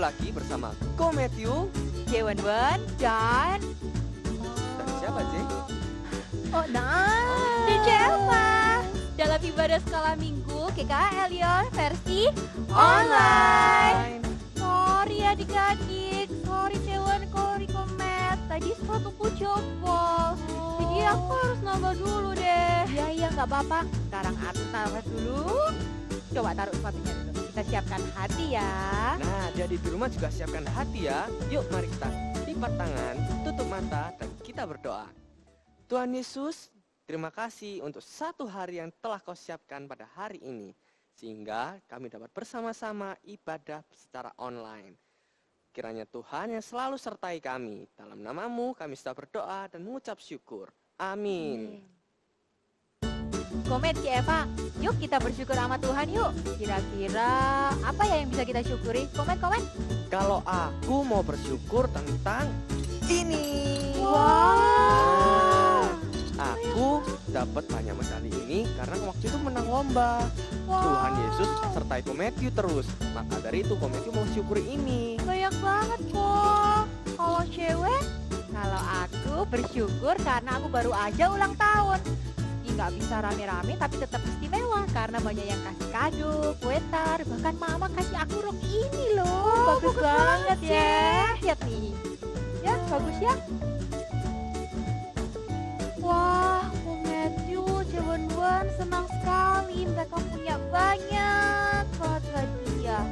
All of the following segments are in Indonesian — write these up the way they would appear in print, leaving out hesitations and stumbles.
lagi bersama Ko Matthew, J11 dan siapa J? Oh nah, dan Jeva. Dalam ibadah sekolah minggu GKA Elion versi online. Sorry adik-adik, sorry Cewan, sorry Komet. Tadi sepatuku jebol, jadi aku harus nambah dulu deh. Iya nggak apa-apa. Sekarang aku nambah dulu. Coba taruh sepatunya dulu. Kita siapkan hati ya. Nah, jadi di rumah juga siapkan hati ya. Yuk mari kita lipat tangan, tutup mata, dan kita berdoa. Tuhan Yesus, terima kasih untuk satu hari yang telah Kau siapkan pada hari ini. Sehingga kami dapat bersama-sama ibadah secara online. Kiranya Tuhan yang selalu sertai kami. Dalam nama-Mu kami sudah berdoa dan mengucap syukur. Amin. Komet Eva, yuk kita bersyukur sama Tuhan yuk. Kira-kira apa ya yang bisa kita syukuri? Komet. Kalau aku mau bersyukur tentang ini. Wow. Aku dapat banyak medali ini karena waktu itu menang lomba. Wow. Tuhan Yesus sertai Ko Matthew terus. Maka dari itu Ko Matthew mau syukuri ini. Banyak banget kok. Kalau cewek, kalau aku bersyukur karena aku baru aja ulang tahun. Meski nggak bisa rame-rame tapi tetap istimewa karena banyak yang kasih kado, kue tar, bahkan mama kasih aku rok ini loh. Bagus banget ya. Lihat nih. Ya, bagus ya. Wah, Ko Matthew, J11 senang sekali mereka punya banyak banget hadiah.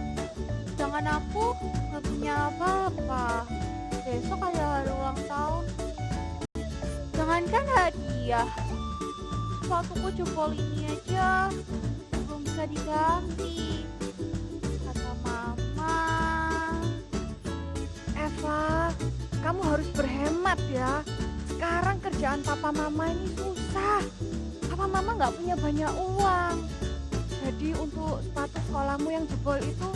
Sedangkan aku nggak punya apa-apa. Besok ada hari ulang tahun. Jangankan hadiah, sepatuku jebol ini aja belum bisa diganti. Kata mama, Eva, kamu harus berhemat ya. Sekarang kerjaan papa mama ini susah. Papa mama nggak punya banyak uang. Jadi untuk sepatu sekolahmu yang jebol itu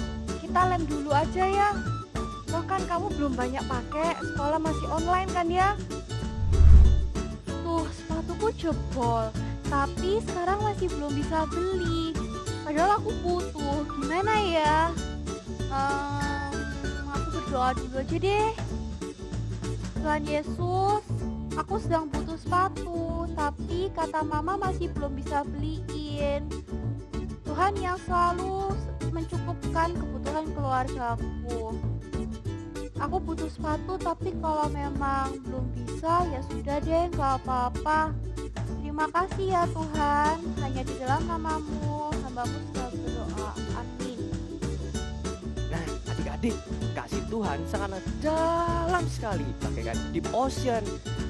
kita lem dulu aja ya. Toh kan kamu belum banyak pakai, sekolah masih online kan ya. tuh sepatuku jebol, tapi sekarang masih belum bisa beli. Padahal aku butuh. Gimana ya? Aku berdoa dulu aja deh. Tuhan Yesus, aku sedang butuh sepatu, tapi kata mama masih belum bisa beliin. Tuhan yang selalu mencukupkan kebutuhan keluargaku. Aku butuh sepatu, tapi kalau memang belum bisa, ya sudah deh, gak apa-apa. Terima kasih ya Tuhan, hanya di dalam nama-Mu, hamba-Mu sudah berdoa. Amin. Nah, adik-adik, kasih Tuhan sangat dalam sekali, bagaikan deep ocean.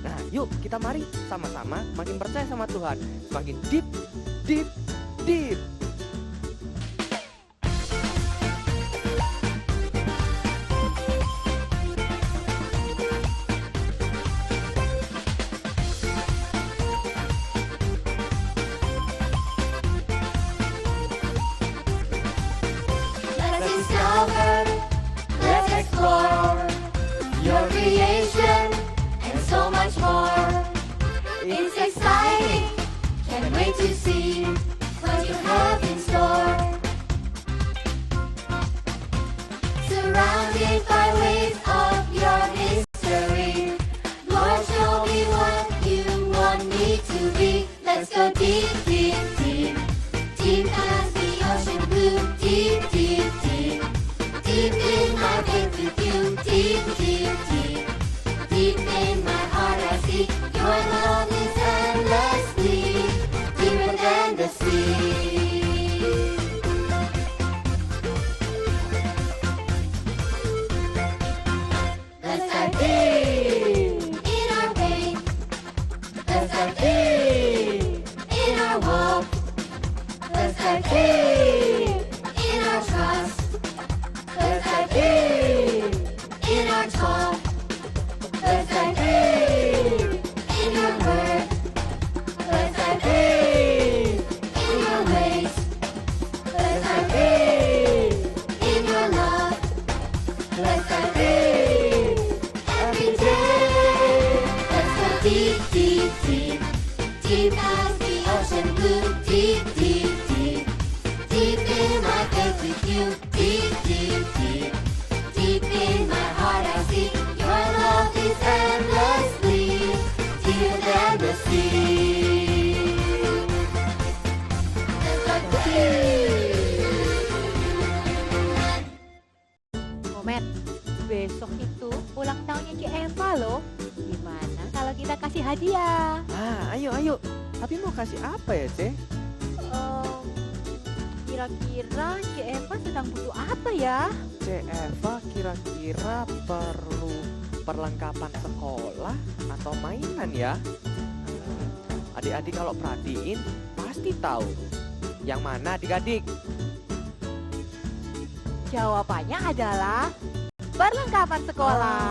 Nah, yuk kita mari sama-sama makin percaya sama Tuhan, semakin deep. Let's discover, let's explore your creation and so much more. It's exciting, can't wait to see what you have in store. Surrounded by waves of your history, Lord, show me what you want me to be. Let's go deep, deep, deep, deep as the ocean blue, deep, deep, deep, deep in my faith with you, deep, deep, deep, deep in my heart I see your love is endlessly deeper than the sea. Let's dive deep in our faith. Let's dive deep in our walk. Let's dive deep in our trust. Let's dive deep in our talk. Let's dive deep in your word. Let's dive deep in your ways. Let's dive deep in your love. Let's dive deep every day. Let's go deep, deep, deep, deep as the ocean blue. Deep, deep, deep, deep in my faith with you. Deep, deep, deep, deep hadiah. Ayo. Tapi mau kasih apa ya, Ce? Kira-kira Cik Eva sedang butuh apa ya? Ce Eva kira-kira perlu perlengkapan sekolah atau mainan ya? Adik-adik kalau perhatiin pasti tahu. Yang mana adik-adik? Jawabannya adalah perlengkapan sekolah.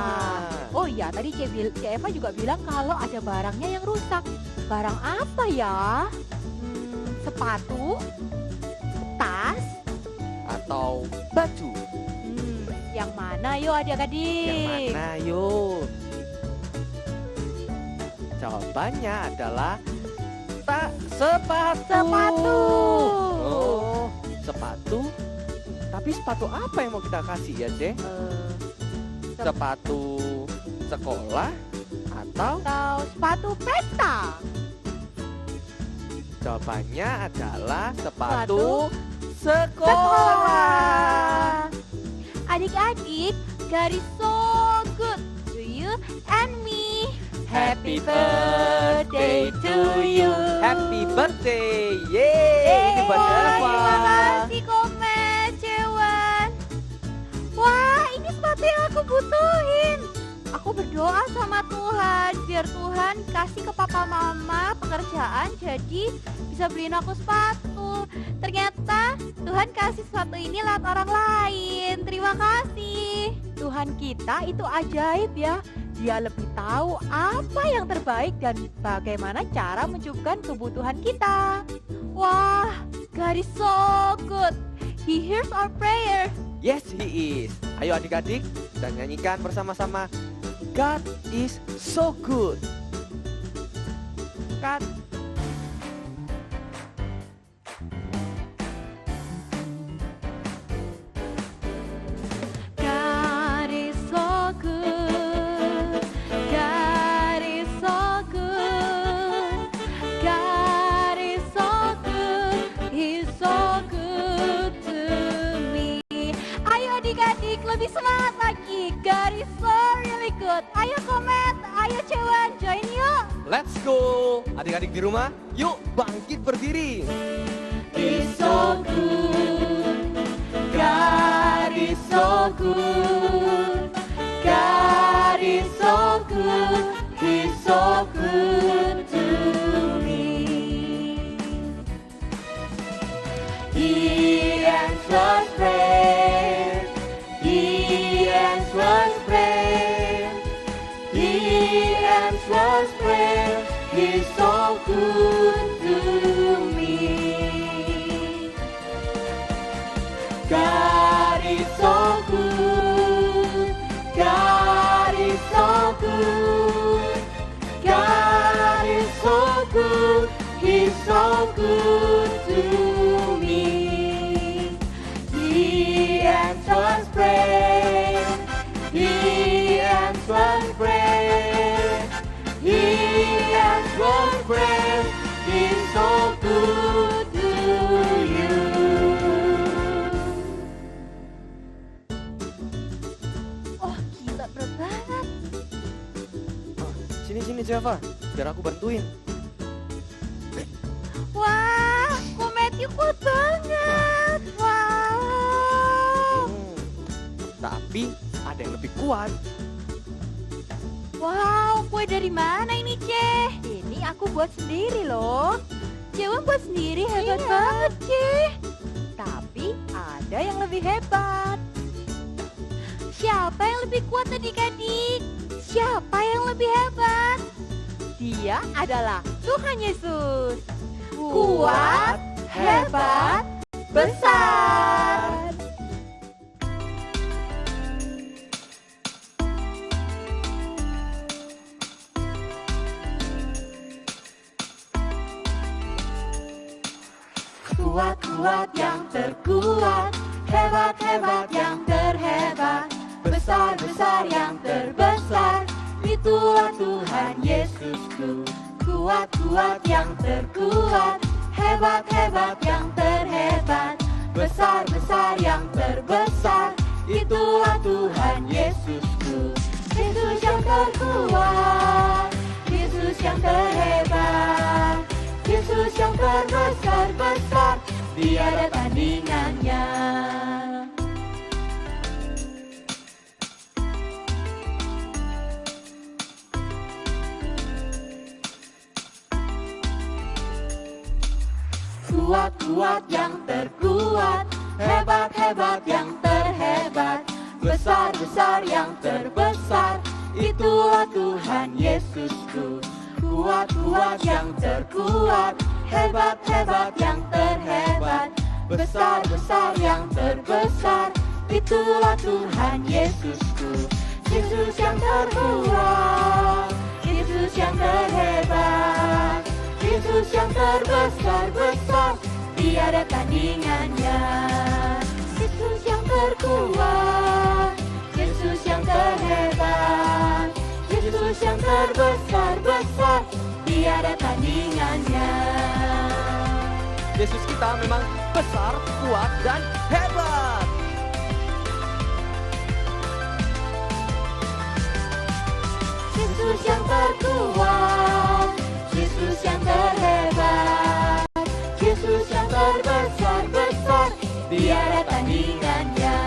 Ah. Oh iya, tadi Cik Eva juga bilang kalau ada barangnya yang rusak. Barang apa ya? Sepatu, tas, Atau baju? yang mana yuk adik-adik? Yang mana yuk? Jawabannya adalah sepatu. Sepatu. Oh, sepatu. Tapi sepatu apa yang mau kita kasih ya, Ce? Sepatu sekolah atau Atau sepatu pesta? jawabannya adalah Sepatu sekolah. Adik-adik, God is so good to you and me. Happy birthday to you. Happy birthday. Yeay, ini buat Eva. Terima kasih Komet, Cewan. Wah, ini sepatu yang aku butuhin. Aku berdoa sama Tuhan biar Tuhan kasih ke papa mama pekerjaan jadi bisa beliin aku sepatu. Ternyata Tuhan kasih sepatu ini lewat orang lain. Terima kasih. Tuhan kita itu ajaib ya. Dia lebih tahu apa yang terbaik dan bagaimana cara mencukupkan kebutuhan kita. Wah, God is so good. He hears our prayer. Yes, he is. Ayo adik-adik, kita nyanyikan bersama-sama. God is so good. God God is so good. God is so good. God is so good. He's so good to me. Ayo adik-adik, lebih semangat lagi. God is so really good. Ayo Komet, ayo Cewan, join yuk. Let's go. Adik-adik di rumah, yuk bangkit berdiri. He's so good. God is so good. God is so good. He's so good to me. He answers prayer. He answers prayer. He answers prayer. He's so good to me. God is so good. God is so good. God is so good. He's so good to me. He answers prayer. He answers prayer. He answers prayer. He's so good to you. Oh, gila berat banget. Sini Java, biar aku bantuin. Wah, Kometnya kuat banget. Wow. Tapi ada yang lebih kuat. Wow, kue dari mana ini, Ceh? Ini aku buat sendiri loh. Cewa buat sendiri hebat banget, Ceh. Tapi ada yang lebih hebat. Siapa yang lebih kuat adik-adik? Siapa yang lebih hebat? Dia adalah Tuhan Yesus. Kuat, hebat, besar. Kuat-kuat yang terkuat, hebat-hebat yang terhebat, besar-besar yang terbesar, itulah Tuhan Yesusku. Kuat-kuat yang terkuat, hebat-hebat yang terhebat, besar-besar yang terbesar, itulah Tuhan Yesusku. Yesus yang terkuat, Yesus yang terhebat, Yesus yang terbesar-besar, tiada tandingannya. Kuat-kuat yang terkuat, hebat-hebat yang terhebat, besar-besar yang terbesar, itulah Tuhan Yesusku. Kuat-kuat yang terkuat, hebat-hebat yang terhebat, besar-besar yang terbesar, itulah Tuhan Yesusku. Yesus yang terkuat, Yesus yang terhebat, Yesus yang terbesar-besar, tiada tandingannya. Yesus yang terkuat, Yesus yang terhebat, Yesus yang terbesar-besar, tiada tandingannya. Yesus kita memang besar, kuat, dan hebat. Yesus yang terkuat, Yesus yang terhebat, Yesus yang terbesar-besar, tiada tandingannya.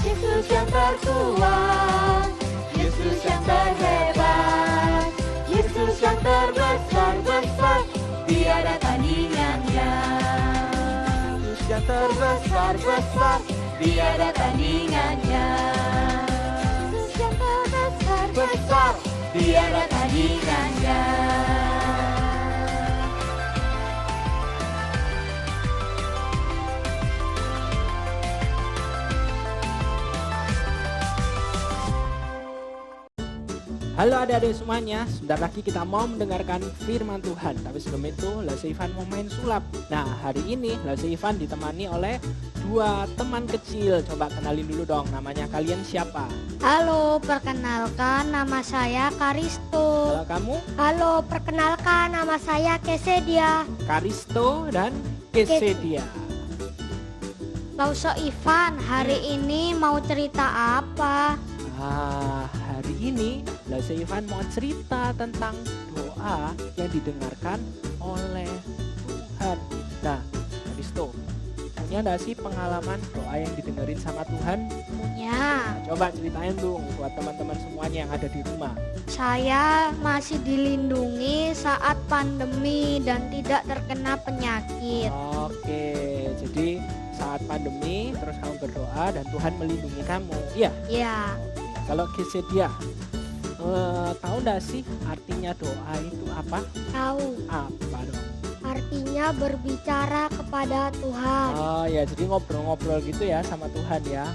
Yesus yang terkuat, Yesus yang terhebat, Yesus yang terbesar-besar, tiada tandingannya. Yesus yang terbesar-besar, Tiada tandingannya. Yesus yang terbesar-besar, tiada tandingannya. Halo adik-adik semuanya, sebentar lagi kita mau mendengarkan firman Tuhan. Tapi sebelum itu, Lase Ivan mau main sulap. Nah, hari ini Lase Ivan ditemani oleh dua teman kecil. Coba kenalin dulu dong, namanya kalian siapa? Halo, perkenalkan nama saya Karisto. Kalau kamu? Halo, perkenalkan nama saya Kesedia. Karisto dan Kesedia. Lauso Ivan, hari ini mau cerita apa? Hari ini Lase Ivan mau cerita tentang doa yang didengarkan oleh Tuhan. Nah, Karisto, punya nggak sih pengalaman doa yang didengerin sama Tuhan? Punya. Coba ceritain dong buat teman-teman semuanya yang ada di rumah. Saya masih dilindungi saat pandemi dan tidak terkena penyakit. Oke, jadi saat pandemi terus kamu berdoa dan Tuhan melindungi kamu. Iya. Ya, Kalau Kesedia, tahu nggak sih artinya doa itu apa? tahu. Apa dong? Artinya berbicara kepada Tuhan. Oh ya, jadi ngobrol-ngobrol gitu ya sama Tuhan ya.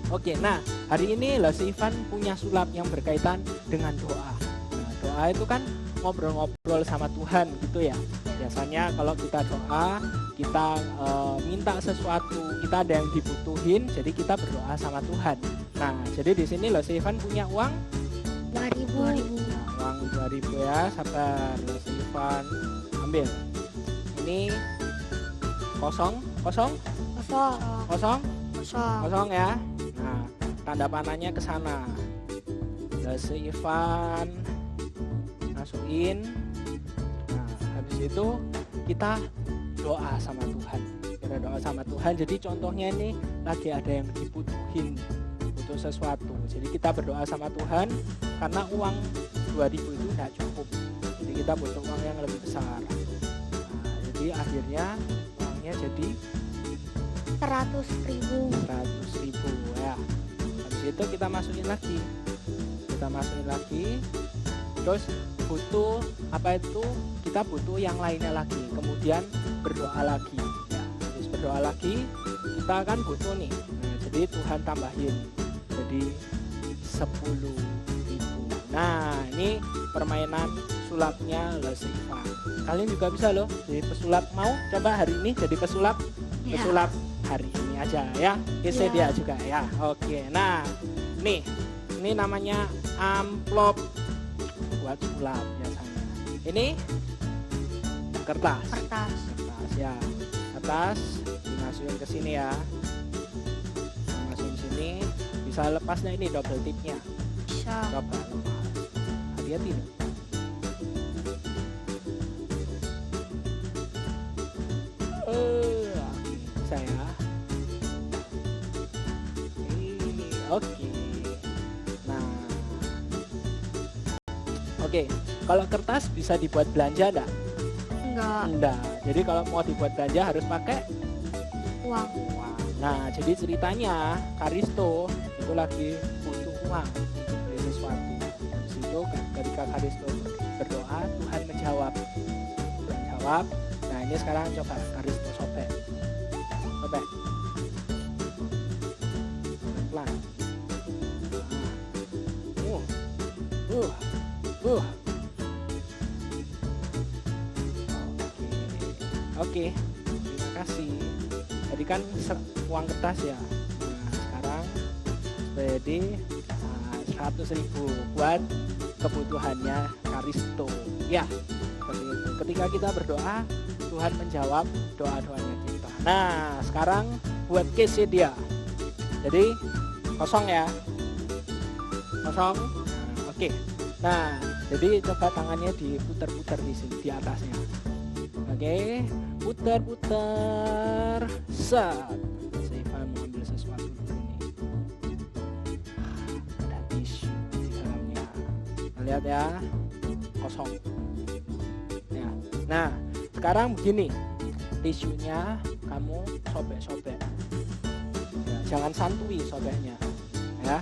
Oke, nah hari ini Lase Ivan punya sulap yang berkaitan dengan doa. Nah, doa itu kan ngobrol-ngobrol sama Tuhan gitu ya. Biasanya kalau kita doa, kita minta sesuatu, kita ada yang dibutuhin, jadi kita berdoa sama Tuhan. Nah, jadi di sini Lase Ivan punya uang 2000. Nah, uang 2000 ya, sabar Lase Ivan ambil. Ini kosong Kosong. ya. Nah, tanda panahnya ke sana. Lase Ivan masukin. Nah, habis itu kita doa sama Tuhan. Kita doa sama Tuhan. Jadi contohnya ini lagi ada yang dibutuhin, butuh sesuatu. Jadi kita berdoa sama Tuhan karena uang 2000 itu tidak cukup. Jadi kita butuh uang yang lebih besar. Nah, jadi akhirnya uangnya jadi 100.000. 100.000 ya. Habis itu kita masukin lagi. Terus butuh apa itu? Kita butuh yang lainnya lagi. Kemudian berdoa lagi. Ya, habis berdoa lagi kita akan butuh nih. Nah, jadi Tuhan tambahin jadi 10.000. Nah, ini permainan sulapnya Lase Ivan. Kalian juga bisa loh jadi pesulap. Mau coba hari ini jadi pesulap? Ya. Pesulap hari ini aja ya. Kesedia juga ya. Oke. Nah, nih. Ini namanya amplop buat sulap biasanya. Ini kertas ya. Kertas dimasukin ke sini ya. Masukin sini. Bisa lepasnya ini double tipnya. Bisa. Coba lepas. Hati-hati loh. Oke. Nah, oke. Kalau kertas bisa dibuat belanja enggak? Enggak, Enggak. Jadi kalau mau dibuat belanja harus pakai uang. uang. Nah, jadi ceritanya Karisto itu lagi butuh uang untuk beli sesuatu. Di situ ketika Karisto berdoa, Tuhan menjawab. Tuhan jawab. Nah, ini sekarang coba Karisto sobek. Sobek. Pelan. Nah. Oke. Terima kasih. Tadi kan uang kertas ya. Nah, sekarang jadi 100.000 buat kebutuhannya Karisto. Ya, seperti itu. Ketika kita berdoa, Tuhan menjawab doa-doanya kita. Nah, sekarang buat case dia. Jadi kosong ya. Kosong. Nah, oke. Nah, jadi coba tangannya diputar-putar di sini di atasnya. Oke, putar-putar. Set. Saya mau ambil sesuatu di sini. Ada tisu di dalamnya. Kita lihat ya, kosong. Ya. Nah, sekarang begini, tisunya kamu sobek-sobek. Ya, jangan santui sobeknya. Ya,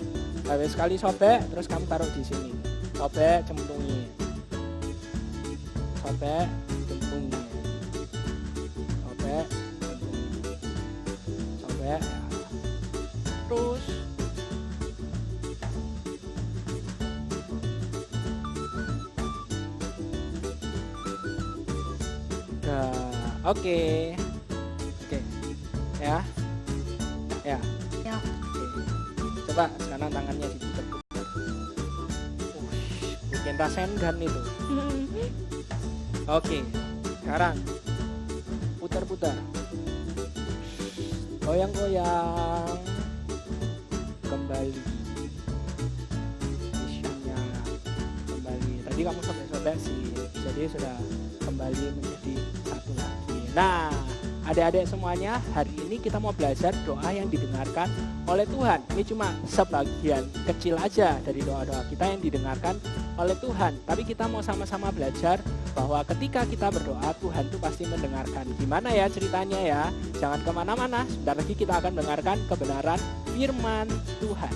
habis sekali sobek, terus kamu taruh di sini. Sobek, cemplungin. Sobek, cemplungin. Sobek, ya. Terus nah, oke ya Ya. Oke. Coba sekarang tangannya diputar-putar. Bikin rasengan itu. Oke, sekarang putar-putar. Goyang-goyang. Kembali. Tisunya kembali. Tadi kamu sobek-sobek sih. Jadi sudah kembali menjadi satu lagi. Nah, adik-adik semuanya, hari ini kita mau belajar doa yang didengarkan oleh Tuhan. Ini cuma sebagian kecil aja dari doa-doa kita yang didengarkan oleh Tuhan. Tapi kita mau sama-sama belajar bahwa ketika kita berdoa, Tuhan itu pasti mendengarkan. Gimana ya ceritanya ya? Jangan kemana-mana, sebentar lagi kita akan mendengarkan kebenaran firman Tuhan.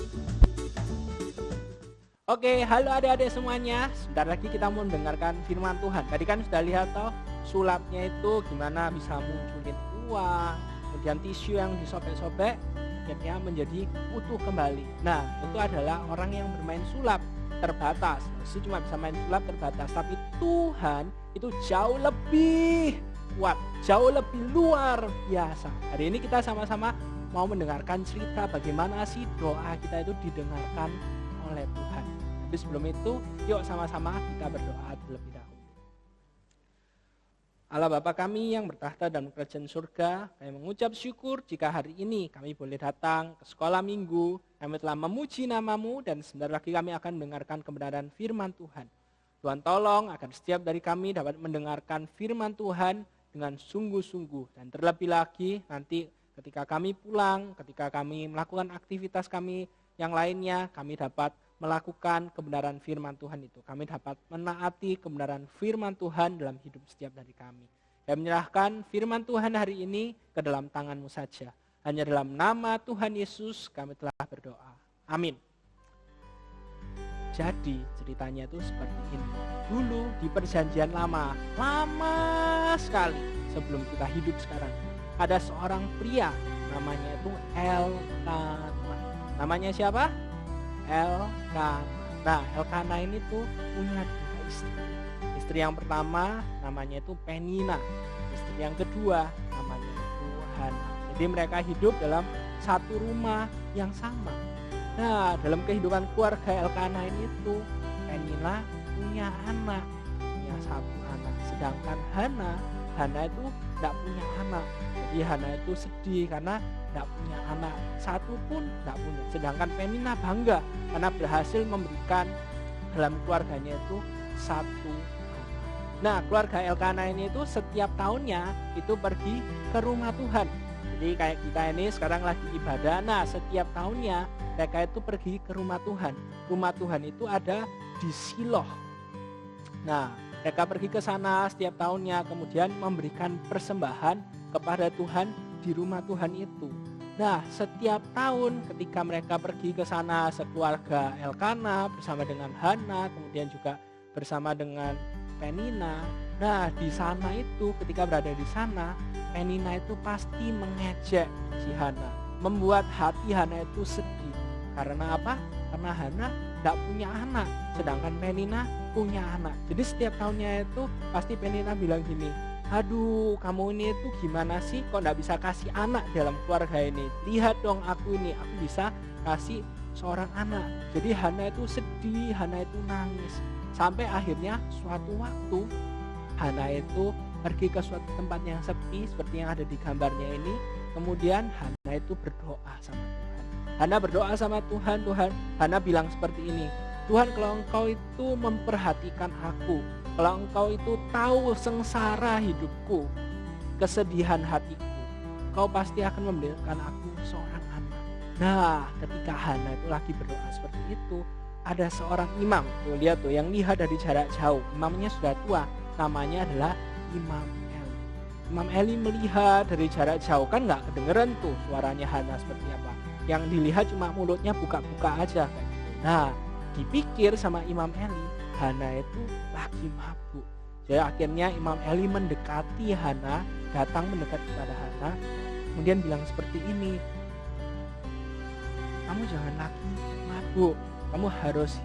Oke, halo adik-adik semuanya. Sebentar lagi kita mau mendengarkan firman Tuhan. Tadi kan sudah lihat toh sulapnya itu gimana bisa munculin uang, kemudian tisu yang disobek-sobek akhirnya menjadi utuh kembali. Nah, itu adalah orang yang bermain sulap terbatas. Maksudnya cuma bisa main sulap terbatas, tapi Tuhan itu jauh lebih kuat, jauh lebih luar biasa. Hari ini kita sama-sama mau mendengarkan cerita bagaimana sih doa kita itu didengarkan oleh Tuhan. Tapi sebelum itu, yuk sama-sama kita berdoa terlebih dahulu. Allah Bapa kami yang bertahta dan kerajaan surga, kami mengucap syukur jika hari ini kami boleh datang ke sekolah minggu. Kami telah memuji nama-Mu dan sebentar lagi kami akan mendengarkan kebenaran firman Tuhan. Tuhan tolong agar setiap dari kami dapat mendengarkan firman Tuhan dengan sungguh-sungguh. Dan terlebih lagi nanti ketika kami pulang, ketika kami melakukan aktivitas kami yang lainnya, kami dapat melakukan kebenaran firman Tuhan itu. Kami dapat menaati kebenaran firman Tuhan dalam hidup setiap dari kami. Dan menyerahkan firman Tuhan hari ini ke dalam tangan-Mu saja. Hanya dalam nama Tuhan Yesus kami telah berdoa. Amin. Jadi ceritanya itu seperti ini. Dulu di perjanjian lama sekali sebelum kita hidup sekarang, ada seorang pria namanya itu Elkanah. Namanya siapa? Elkanah. Nah, Elkanah ini tuh punya 2 istri. Istri yang pertama namanya itu Penina. Istri yang kedua namanya itu Hana. Jadi mereka hidup dalam satu rumah yang sama. Nah, dalam kehidupan keluarga Elkanah ini tuh Penina punya anak, punya 1 anak. Sedangkan Hana itu tidak punya anak. Jadi Hana itu sedih karena tidak punya anak, 1 pun tidak punya. Sedangkan Penina bangga karena berhasil memberikan dalam keluarganya itu 1 anak. Nah, keluarga Elkanah ini itu setiap tahunnya itu pergi ke rumah Tuhan. Jadi Jadi kayak kita ini sekarang lagi ibadah. Nah, setiap tahunnya mereka itu pergi ke rumah Tuhan. Rumah Tuhan itu ada di Siloh. Nah, mereka pergi ke sana setiap tahunnya, kemudian memberikan persembahan kepada Tuhan di rumah Tuhan itu. Nah, setiap tahun ketika mereka pergi ke sana sekeluarga Elkana bersama dengan Hana, kemudian juga bersama dengan Penina. Nah, di sana itu ketika berada di sana, Penina itu pasti mengejek si Hana, membuat hati Hana itu sedih. Karena apa? Karena Hana tidak punya anak, sedangkan Penina punya anak. Jadi setiap tahunnya itu pasti Penina bilang gini, aduh kamu ini itu gimana sih kok tidak bisa kasih anak dalam keluarga ini. Lihat dong aku ini, aku bisa kasih seorang anak. Jadi Hana itu sedih, Hana itu nangis. Sampai akhirnya suatu waktu Hana itu pergi ke suatu tempat yang sepi seperti yang ada di gambarnya ini. Kemudian Hana itu berdoa sama Tuhan. Hana berdoa sama Tuhan, Hana bilang seperti ini, Tuhan kalau Engkau itu memperhatikan aku, kalau Engkau itu tahu sengsara hidupku, kesedihan hatiku, Engkau pasti akan memberikan aku seorang anak. Nah, ketika Hana itu lagi berdoa seperti itu, ada seorang imam, tuh lihat tuh, yang lihat dari jarak jauh. Imamnya sudah tua, namanya adalah Imam Eli. Imam Eli melihat dari jarak jauh, kan nggak kedengeran tuh suaranya Hana seperti apa. Yang dilihat cuma mulutnya buka-buka aja kayak gitu. Nah, dipikir sama Imam Eli, Hana itu lagi mabuk. Jadi akhirnya Imam Eli mendekati Hana, datang mendekat kepada Hana, kemudian bilang seperti ini, kamu jangan lagi mabuk, kamu harus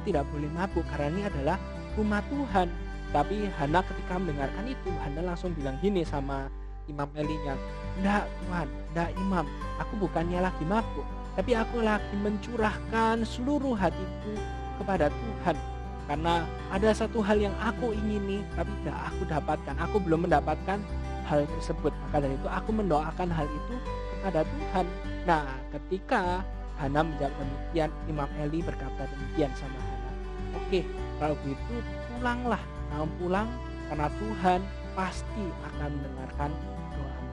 tidak boleh mabuk karena ini adalah rumah Tuhan. Tapi Hana ketika mendengarkan itu, Hana langsung bilang gini sama Imam Elinya, enggak Tuhan, enggak Imam, aku bukannya lagi mabuk, tapi aku lagi mencurahkan seluruh hatiku kepada Tuhan. Karena ada satu hal yang aku ingini, tapi tidak aku dapatkan, aku belum mendapatkan hal tersebut. Maka dari itu aku mendoakan hal itu kepada Tuhan. Nah, ketika Hana menjawab demikian, Imam Eli berkata demikian sama Hana, oke, kalau begitu pulanglah, kamu pulang karena Tuhan pasti akan mendengarkan doamu.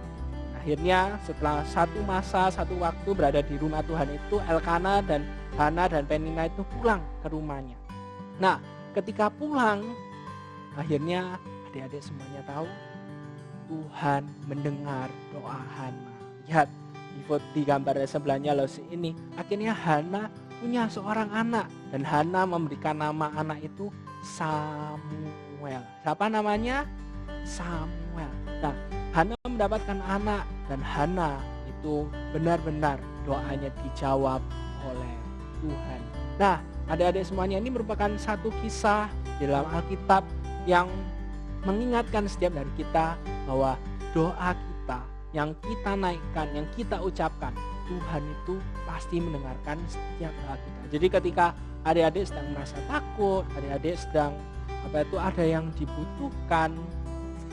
Akhirnya setelah satu waktu berada di rumah Tuhan itu, Elkana dan Hana dan Penina itu pulang ke rumahnya. Nah, ketika pulang, akhirnya adik-adik semuanya tahu Tuhan mendengar doa Hana. Lihat di gambar sebelahnya loh ini. Akhirnya Hana punya seorang anak dan Hana memberikan nama anak itu Samuel. Siapa namanya? Samuel. Nah, Hana mendapatkan anak dan Hana itu benar-benar doanya dijawab oleh Tuhan. Nah, adik-adik semuanya, ini merupakan satu kisah di dalam Alkitab yang mengingatkan setiap dari kita bahwa doa kita yang kita naikkan, yang kita ucapkan, Tuhan itu pasti mendengarkan setiap doa kita. Jadi ketika adik-adik sedang merasa takut, adik-adik sedang ada yang dibutuhkan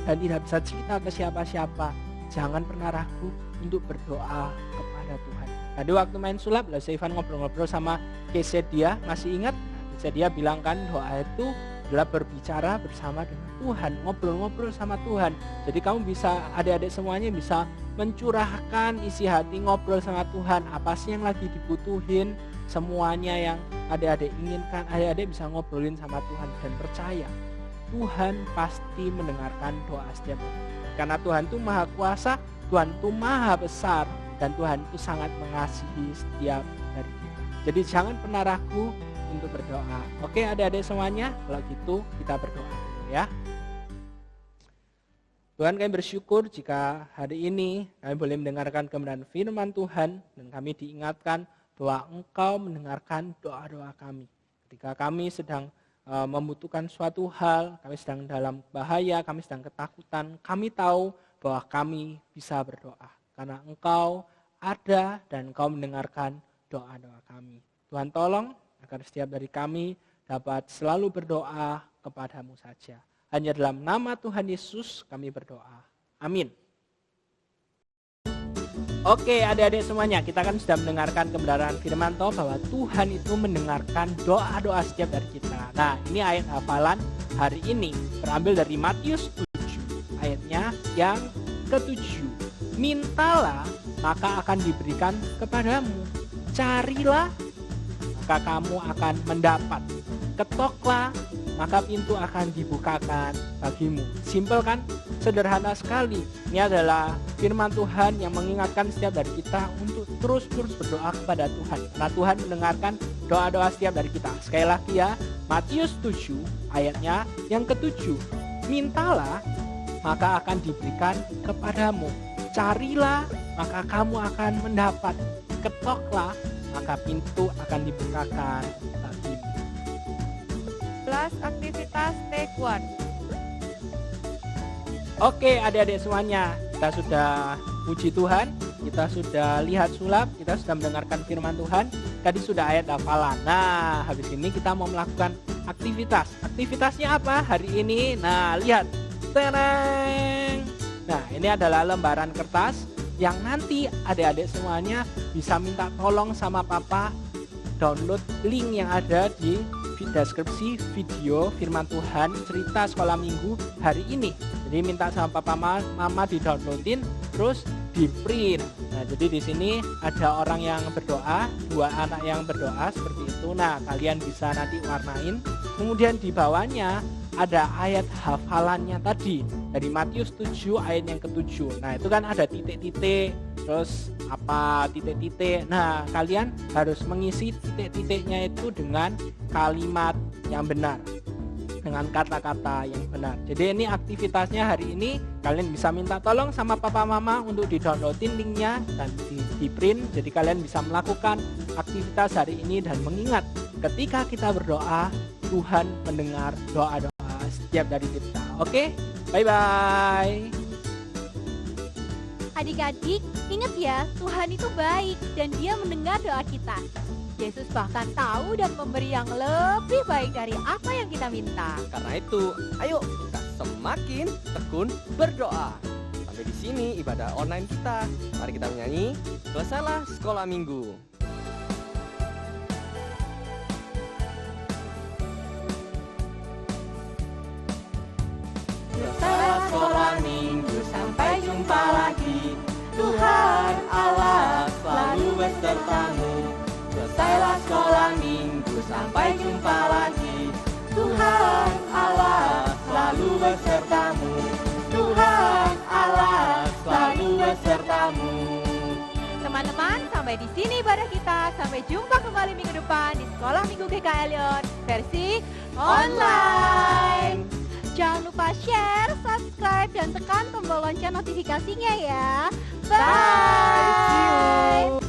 dan tidak bisa cerita ke siapa-siapa, jangan pernah ragu untuk berdoa kepada Tuhan. Tadi waktu main sulap, Ivan ngobrol-ngobrol sama Kesedia, masih ingat? Kesedia bilang kan doa itu adalah berbicara bersama dengan Tuhan, ngobrol-ngobrol sama Tuhan. Jadi kamu bisa, adik-adik semuanya bisa mencurahkan isi hati, ngobrol sama Tuhan. Apa sih yang lagi dibutuhin, semuanya yang adik-adik inginkan, adik-adik bisa ngobrolin sama Tuhan. Dan percaya, Tuhan pasti mendengarkan doa setiap orang. Karena Tuhan itu maha kuasa, Tuhan itu maha besar, dan Tuhan itu sangat mengasihi setiap dari kita. Jadi jangan pernah ragu untuk berdoa. Oke adik-adik semuanya, kalau gitu kita berdoa dulu ya. Tuhan, kami bersyukur jika hari ini kami boleh mendengarkan kebenaran firman Tuhan dan kami diingatkan bahwa Engkau mendengarkan doa-doa kami. Ketika kami sedang membutuhkan suatu hal, kami sedang dalam bahaya, kami sedang ketakutan, kami tahu bahwa kami bisa berdoa. Karena Engkau ada dan Engkau mendengarkan doa-doa kami. Tuhan tolong agar setiap dari kami dapat selalu berdoa kepadamu saja. Hanya dalam nama Tuhan Yesus kami berdoa. Amin. Oke adik-adik semuanya, kita kan sudah mendengarkan kebenaran firman Tuhan bahwa Tuhan itu mendengarkan doa-doa setiap dari kita. Nah, ini ayat hafalan hari ini terambil dari Matius 7, ayatnya yang ke-7. Mintalah, maka akan diberikan kepadamu. Carilah, maka kamu akan mendapat. Ketoklah, maka pintu akan dibukakan bagimu. Simpel kan? Sederhana sekali. Ini adalah firman Tuhan yang mengingatkan setiap dari kita untuk terus-terus berdoa kepada Tuhan. Karena Tuhan mendengarkan doa-doa setiap dari kita. Sekali lagi ya, Matius 7 ayatnya yang ke-7. Mintalah, maka akan diberikan kepadamu. Carilah, maka kamu akan mendapat. Ketoklah, maka pintu akan dibukakan bagimu. 11 aktivitas take one. Oke adik-adik semuanya, kita sudah puji Tuhan, kita sudah lihat sulap, kita sudah mendengarkan firman Tuhan, tadi sudah ayat hafalan. Nah, habis ini kita mau melakukan aktivitas. Aktivitasnya apa hari ini? Nah, lihat. Tereng. Nah, ini adalah lembaran kertas yang nanti adik-adik semuanya bisa minta tolong sama papa download link yang ada di deskripsi video firman Tuhan cerita sekolah minggu hari ini. Jadi minta sama papa mama di-downloadin terus di-print. Nah, jadi di sini ada orang yang berdoa, 2 anak yang berdoa seperti itu. Nah, kalian bisa nanti warnain. Kemudian di bawahnya ada ayat hafalannya tadi dari Matius 7 ayat yang ke-7. Nah, itu kan ada titik-titik, terus apa titik-titik. Nah, kalian harus mengisi titik-titiknya itu dengan kalimat yang benar, dengan kata-kata yang benar. Jadi ini aktivitasnya hari ini. Kalian bisa minta tolong sama papa mama untuk di-downloadin linknya dan di-print. Jadi kalian bisa melakukan aktivitas hari ini dan mengingat ketika kita berdoa, Tuhan mendengar doa-doa setiap dari kita. Oke, bye-bye. Adik-adik, ingat ya, Tuhan itu baik dan Dia mendengar doa kita. Yesus bahkan tahu dan memberi yang lebih baik dari apa yang kita minta. Karena itu, ayo kita semakin tekun berdoa. Sampai di sini ibadah online kita. Mari kita menyanyi Selesailah Sekolah Minggu. Selesailah sekolah minggu, sampai jumpa lagi. Tuhan Allah selalu besertamu. Selesailah sekolah minggu, sampai jumpa lagi. Tuhan Allah selalu besertamu. Tuhan Allah selalu besertamu. Teman-teman, sampai di sini ibadah kita. Sampai jumpa kembali minggu depan di Sekolah Minggu GKI Leon versi online. Jangan lupa share, subscribe, dan tekan tombol lonceng notifikasinya ya. Bye! Bye, see you.